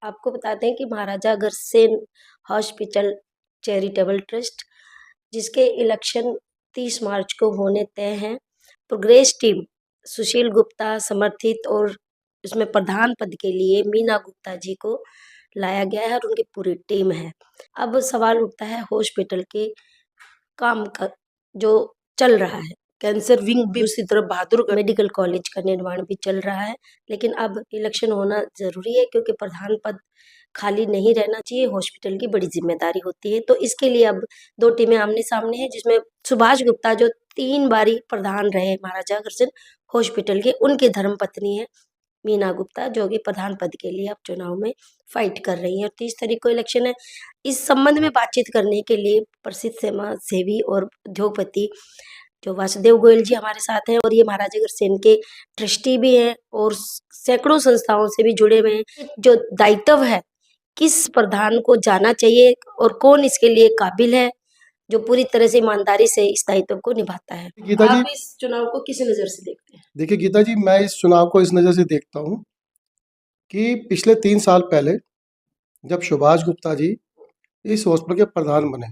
आपको बताते हैं कि Maharaja Agrasen hospital charitable trust, जिसके इलेक्शन 30 मार्च को होने तय हैं, प्रोग्रेस टीम सुशील गुप्ता समर्थित और इसमें प्रधान पद के लिए मीना गुप्ता जी को लाया गया है और उनकी पूरी टीम है। अब सवाल उठता है हॉस्पिटल के काम का जो चल रहा है, कैंसर विंग भी दूसरी तरफ बहादुरगढ़ मेडिकल कॉलेज का निर्माण भी चल रहा है, लेकिन अब इलेक्शन होना जरूरी है क्योंकि प्रधान पद खाली नहीं रहना चाहिए, हॉस्पिटल की बड़ी जिम्मेदारी होती है। तो इसके लिए अब दो टीमें आमने सामने हैं, जिसमें सुभाष गुप्ता जो 3 बारी प्रधान रहे महाराजा अग्रसेन हॉस्पिटल के, उनकी धर्मपत्नी है मीना गुप्ता, जो कि प्रधान पद के लिए अब चुनाव में फाइट कर रही है और 30 तारीख को इलेक्शन है। इस संबंध में बातचीत करने के लिए प्रसिद्ध समाज सेवी और उद्योगपति जो वासुदेव गोयल जी हमारे साथ हैं और ये महाराजा अग्रसेन के ट्रस्टी भी हैं और सैकड़ों संस्थाओं से भी जुड़े हुए हैं। जो दायित्व है, किस प्रधान को जाना चाहिए और कौन इसके लिए काबिल है, जो पूरी तरह से ईमानदारी से इस दायित्व को निभाता है। गीता जी, आप इस चुनाव को किस नजर से देखते हैं? देखिए गीता जी, मैं इस चुनाव को इस नज़र से देखता हूँ कि पिछले 3 साल पहले जब सुभाष गुप्ता जी इस हॉस्पिटल के प्रधान बने,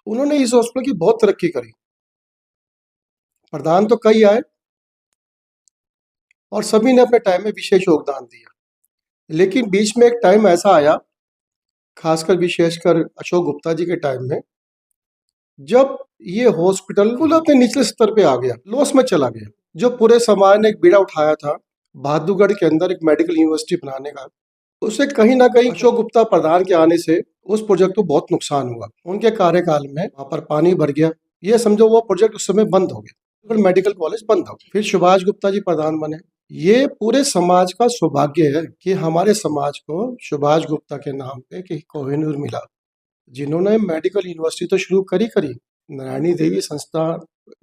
उन्होंने इस हॉस्पिटल की बहुत तरक्की करी। प्रधान तो कई आए और सभी ने अपने टाइम में विशेष योगदान दिया, लेकिन बीच में एक टाइम ऐसा आया, खासकर विशेषकर अशोक गुप्ता जी के टाइम में, जब ये हॉस्पिटल कुल अपने निचले स्तर पे आ गया, लॉस में चला गया। जो पूरे समाज ने एक बीड़ा उठाया था बहादुरगढ़ के अंदर एक मेडिकल यूनिवर्सिटी बनाने का, उससे कहीं ना कहीं अशोक गुप्ता प्रधान के आने से उस प्रोजेक्ट को बहुत नुकसान हुआ। उनके कार्यकाल में वहां पर पानी भर गया, ये समझो वो प्रोजेक्ट उस समय बंद हो गया, फिर मेडिकल कॉलेज बंद हो गया। फिर सुभाष गुप्ता जी प्रधान बने। ये पूरे समाज का सौभाग्य है कि हमारे समाज को सुभाष गुप्ता के नाम पे कि कोहिनूर मिला, जिन्होंने मेडिकल यूनिवर्सिटी तो शुरू करी नारायणी देवी संस्था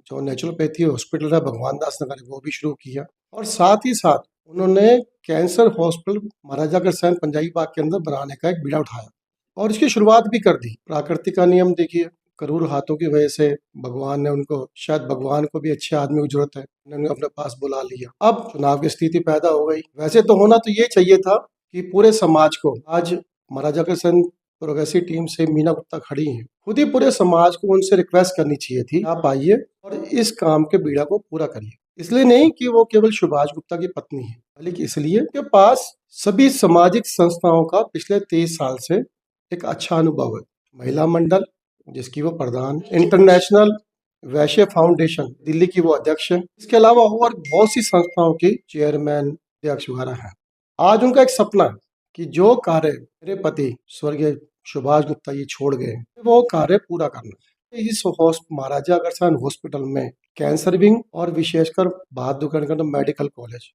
जो नेचुरोपैथी हॉस्पिटल है भगवान दास नगर, वो भी शुरू किया, और साथ ही साथ उन्होंने कैंसर हॉस्पिटल महाराजा अग्रसेन पंजाबी बाग के अंदर बनाने का एक बीड़ा उठाया और इसकी शुरुआत भी कर दी। प्राकृतिक का नियम देखिए, करूर हाथों की वजह से भगवान ने उनको, शायद भगवान को भी अच्छे आदमी की जरूरत है, उन्होंने अपने पास बुला लिया। अब चुनाव की स्थिति पैदा हो गई। वैसे तो होना तो ये चाहिए था कि पूरे समाज को, आज महाराजा अग्रसेन प्रोग्रेसिव टीम से मीना गुप्ता खड़ी हैं, खुद ही पूरे समाज को उनसे रिक्वेस्ट करनी चाहिए थी, आप आइए और इस काम के बीड़ा को पूरा करिए। इसलिए नहीं कि वो केवल सुभाष गुप्ता की पत्नी है, बल्कि इसलिए के पास सभी सामाजिक संस्थाओं का पिछले 23 साल से एक अच्छा अनुभव है। महिला मंडल जिसकी वो प्रधान, इंटरनेशनल वैश्य फाउंडेशन दिल्ली की वो अध्यक्ष है, इसके अलावा और बहुत सी संस्थाओं की चेयरमैन, अध्यक्ष वगैरह है। आज उनका एक सपना है कि जो कार्य मेरे पति स्वर्गीय सुभाष गुप्ता जी छोड़ गए, वो कार्य पूरा करना। इस महाराजा अग्रसेन हॉस्पिटल में कैंसर विंग और विशेषकर बहादुरगढ़ मेडिकल कॉलेज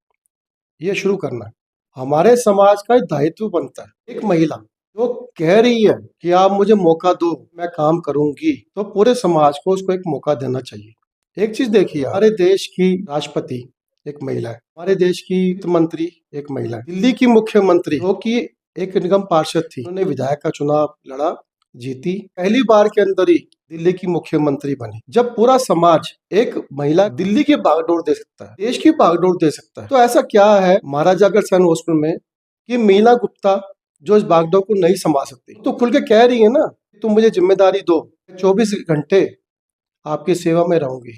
ये शुरू करना है। हमारे समाज का दायित्व बनता है। एक महिला जो कह रही है कि आप मुझे मौका दो, मैं काम करूंगी, तो पूरे समाज को उसको एक मौका देना चाहिए। एक चीज देखिए, हमारे देश की राष्ट्रपति एक महिला है, हमारे देश की वित्त मंत्री एक महिला है, दिल्ली की मुख्यमंत्री जो कि एक निगम पार्षद थी, उन्होंने विधायक का चुनाव लड़ा, जीती, पहली बार के अंदर ही दिल्ली की मुख्यमंत्री बनी। जब पूरा समाज, एक महिला दिल्ली की बागडोर दे सकता है, देश की बागडोर दे सकता है, तो ऐसा क्या है महाराजा अग्रसेन हॉस्पिटल में कि मीना गुप्ता जो इस बागडोर को नहीं संभाल सकती, तो खुल के कह रही है ना, तुम मुझे जिम्मेदारी दो, 24 घंटे आपकी सेवा में रहूंगी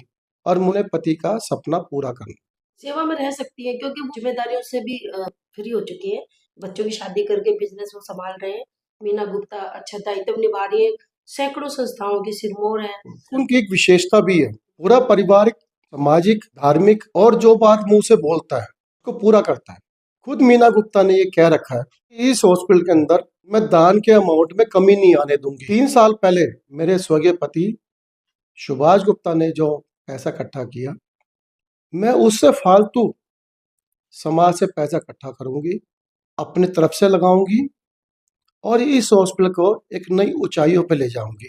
और मुझे पति का सपना पूरा करना। सेवा में रह सकती है क्योंकि वो जिम्मेदारियों से भी फ्री हो चुकी है, बच्चों की शादी करके बिजनेस वो संभाल रहे हैं। मीना गुप्ता अच्छा दायित्व निभा रही है, सैकड़ों संस्थाओं की सिरमौर है। उनकी एक विशेषता भी है, पूरा पारिवारिक, सामाजिक, धार्मिक और जो बात मुंह से बोलता है उसको पूरा करता है। खुद मीना गुप्ता ने ये कह रखा है कि इस हॉस्पिटल के अंदर मैं दान के अमाउंट में कमी नहीं आने दूंगी। 3 साल पहले मेरे स्वर्गीय पति सुभाष गुप्ता ने जो पैसा इकट्ठा किया, मैं उससे फालतू समाज से पैसा इकट्ठा करूंगी, अपनी तरफ से लगाऊंगी और इस हॉस्पिटल को एक नई ऊंचाइयों पे ले जाऊंगी।